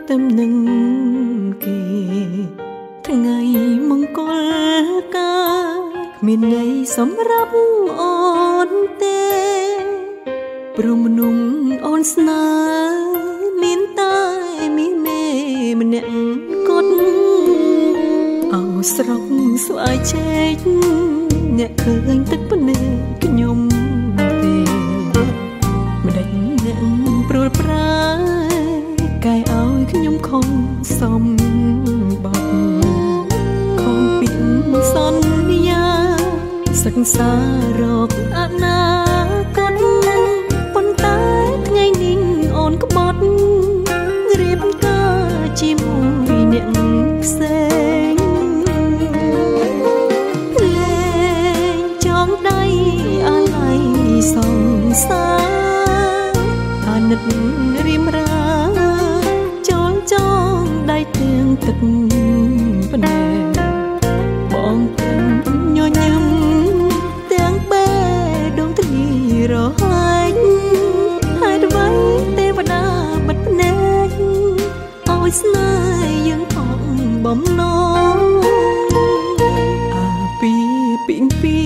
ต็มនឹងគេថ្ងៃមង្គលការមានន័យសម្រាប់អូនទេព្រោះមនុស្សអូនស្នេហ៍មានតែមានមេម្នាក់គត់អោស្រុកស្វាយឆែកអ្នកឃើញទឹកភ្នែកខ្ញុំទេម្ដេចអ្នកព្រួលប្រាកាយឲ្យខ្ញុំខំសំបាត់ខំពីសន្យាសិក្សារកអនាគតប៉ុន្តែថ្ងៃនេះអូនក្បត់រៀបការជាមួយអ្នកផ្សេងលេងចងដៃអាឡ័យសង្សារអាណិតរៀមរាចូលចងដៃទាំងទឹកភ្នែកបងពេញញញឹមទាំងបេះដូងទ្រីរហែកហើយអ្វីទេវតាបិទភ្នែកឲ្យស្នេហ៍យើងផងបំណងអាពីពីពី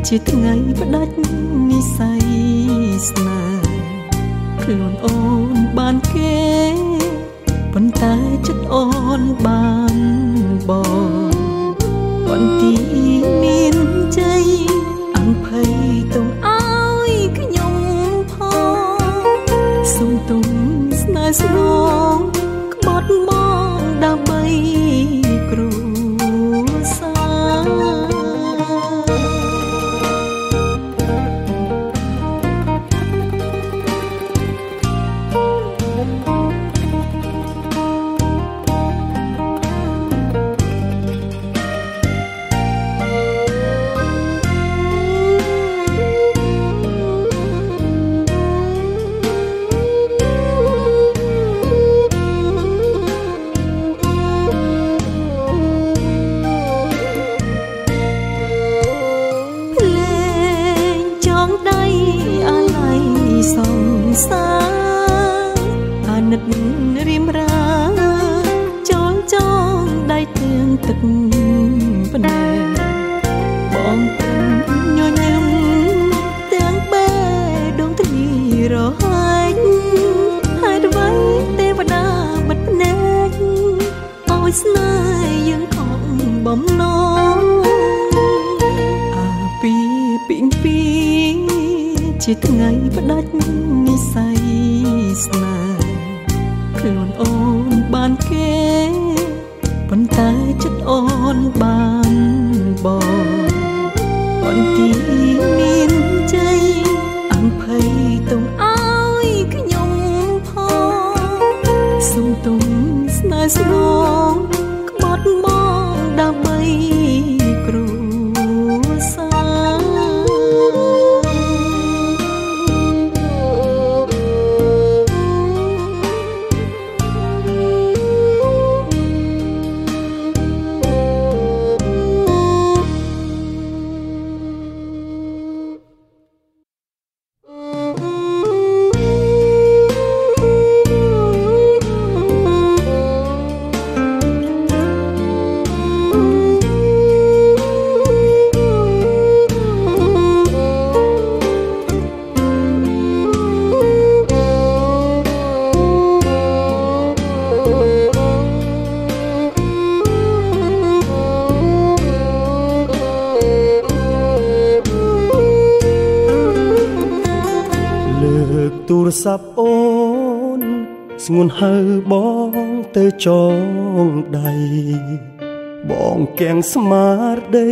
ជាថ្ងៃផ្ដាច់និស្ស័យស្នេហ៍ខ្លួនអូនបានគេប៉ុន្តែចិត្តអូនបានបងបន្ទីមានជ័យអង្ភ័យទុំឲ្យខ្ញុំផងសុំទុំស្នេហ៍ស្នងក្បត់មកដើម្បីគ្រួសារសង្សារអាណិតរៀមរាចូលចងដៃទាំងទឹកភ្នែកបងពេញញញឹមទាំងបេះដូងទ្រីរហែកហើយអ្វីទេវតាបិទភ្នែកឲ្យស្នេហ៍យើងផងបំណងអាពីពីជាថ្ងៃផ្ដាច់និស្ស័យស្នេហ៍ខ្លួនអូនបានគេប៉ុន្តែចិត្តអូនបានបងបន្ទីមានជ័យអង្ភ័យទុំឲ្យខ្ញុំផងសុំទុំស្នេហ៍ស្នងក្បត់មកដើម្បីគ្រួសារទូរស័ព្ទអូនស្ងួនហៅបងទៅចងដៃបងគាំងស្មារតី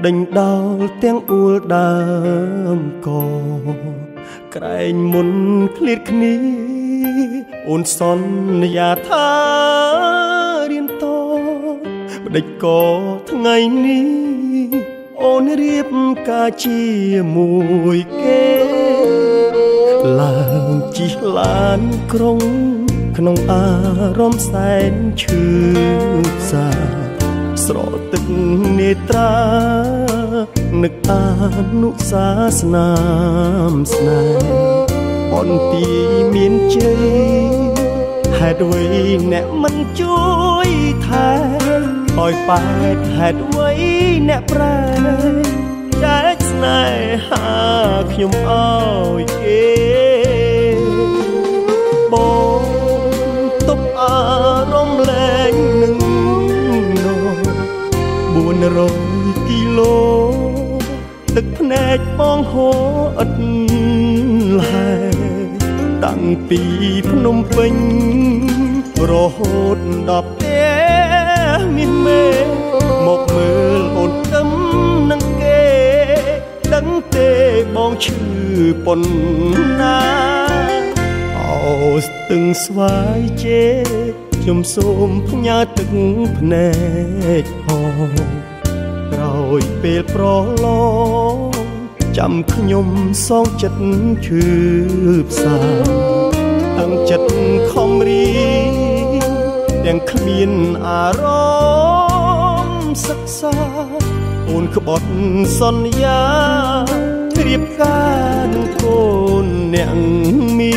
ដេញដោលទាំងអួលដើមកក្រែងមុនឃ្លាតគ្នាអូនសន្យាថារៀនតបដិចក៏ថ្ងៃនេះអូនរៀបការជាមួយគេឡើងជិះឡានក្រុងក្នុងអារម្មណ៍សែនឈឺសាស្រទឹកនេត្រានឹកអនុសាសនាស្នេហ៍អនទីមានជ័យ អ្វីអ្នកមិនជួយថែឲ្យប៉ែតហេតុអ្វីអ្នកប្រែចែកស្នេហាខ្ញុំឲ្យគេបងទុកអារម្មណ៍លែងនឹង400គីឡូទឹកភ្នែកបងហូរឥតលហែតាំងពីភ្នំពេញរហូតដល់ផ្ទះមាសមេមកមើលអូនទឹមនឹងគេដឹងទេបងឈឺប៉ុណ្ណាអោស្ទឹងស្វាយជេខ្ញុំសូមផ្ញើទឹកភ្នែកផងក្រោយពេលប្រឡងចាំខ្ញុំសងចិត្តឈឺផ្សាតាំងចិត្តខំរៀនទាំងគ្មានអារម្មណ៍សិក្សាអូនក្បត់សន្យារៀបការនឹងកូនអ្នកមី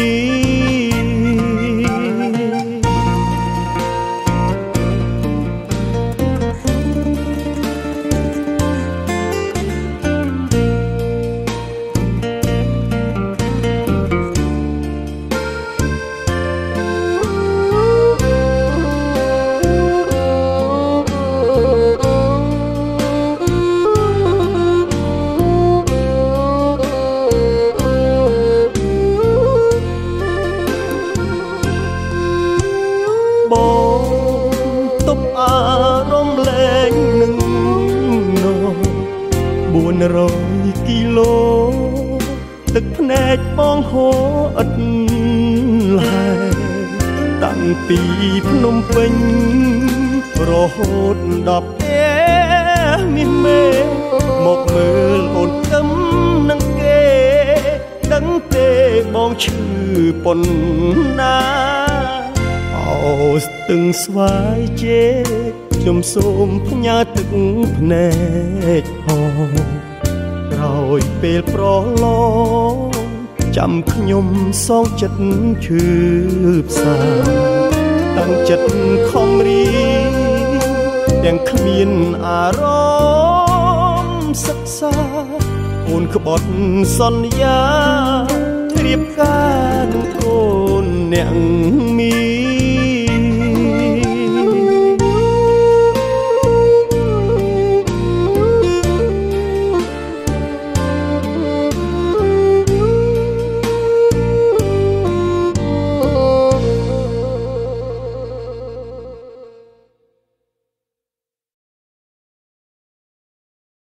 400គីឡូទឹកភ្នែកបងហូរឥតលហែតាំងពីភ្នំពេញរហូតដល់ផ្ទះមាសមេមកមើលអូនទឹមនឹងគេដឹងទេបងឈឺប៉ុណ្ណាអោស្ទឹងស្វាយជេខ្ញុំសូមផ្ញើទឹកភ្នែកផងក្រោយពេលប្រឡងចាំខ្ញុំសងចិត្តឈឺផ្សាតាំងចិត្តខំរៀនទាំងគ្មានអារម្មណ៍សិក្សាអូនក្បត់សន្យារៀបការនឹងកូនអ្នកមី